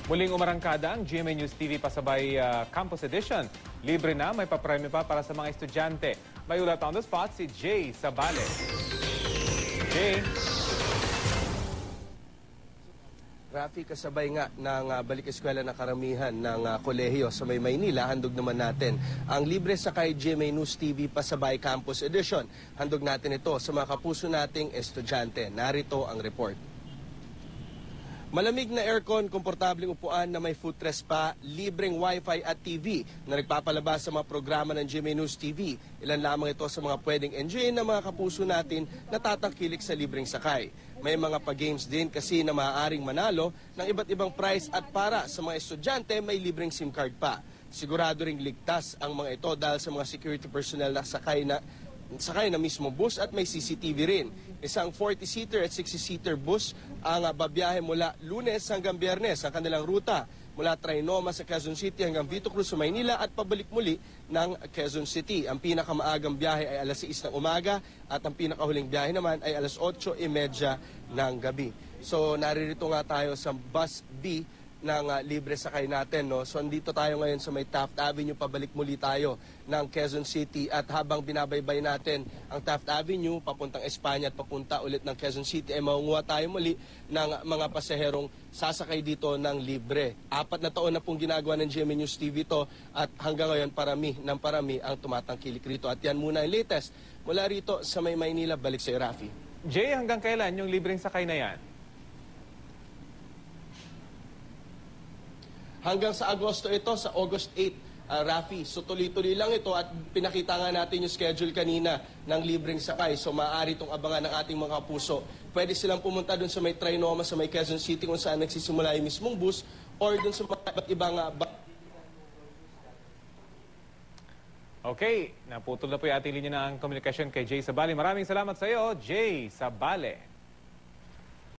Muling umarangkada ang GMA News TV Pasabay Campus Edition. Libre na, may papremyo pa para sa mga estudyante. May ulat on the spot si Jay Sabale. Jay. Rafi, kasabay nga ng balik eskwela na karamihan ng kolehiyo sa May Maynila, handog naman natin ang libre sakay GMA News TV Pasabay Campus Edition. Handog natin ito sa mga kapuso nating estudyante. Narito ang report. Malamig na aircon, komportabling upuan na may footrest pa, libreng wifi at TV na nagpapalabas sa mga programa ng GMA News TV. Ilan lamang ito sa mga pwedeng enjoyin ng mga kapuso natin na tatangkilik sa libreng sakay. May mga pa-games din kasi na maaaring manalo ng iba't ibang prize at para sa mga estudyante may libreng SIM card pa. Sigurado ring ligtas ang mga ito dahil sa mga security personnel na sakay na mismo bus at may CCTV rin. Isang 40-seater at 60-seater bus ang babiyahe mula Lunes hanggang Biyernes ang kanilang ruta mula Trinoma sa Quezon City hanggang Vito Cruz sa Maynila at pabalik muli ng Quezon City. Ang pinakamaagang biyahe ay alas 6 ng umaga at ang pinakahuling biyahe naman ay alas 8:30 ng gabi. So naririto nga tayo sa Bus B ng libre sakay natin, no? So andito tayo ngayon sa may Taft Avenue, pabalik muli tayo ng Quezon City at habang binabaybay natin ang Taft Avenue papuntang Espanya at papunta ulit ng Quezon City ay maunguha tayo muli ng mga pasaherong sasakay dito ng libre. 4 na taon na pong ginagawa ng GMA News TV to at hanggang ngayon parami ang tumatangkilik rito. At yan muna ang latest mula rito sa May Maynila. Balik sa Rafi. Jay, hanggang kailan yung libreng sakay na yan? Hanggang sa Agosto ito, sa August 8, Rafi. So tuloy-tuloy lang ito at pinakita nga natin yung schedule kanina ng libreng sakay. So maaari itong abangan ng ating mga kapuso. Pwede silang pumunta dun sa may Trinoma, sa may Quezon City kung saan nagsisimula yung mismong bus or dun sa mga ibang Okay, naputol na po yung ating linya ng komunikasyon kay Jay Sabale. Maraming salamat sa iyo, Jay Sabale.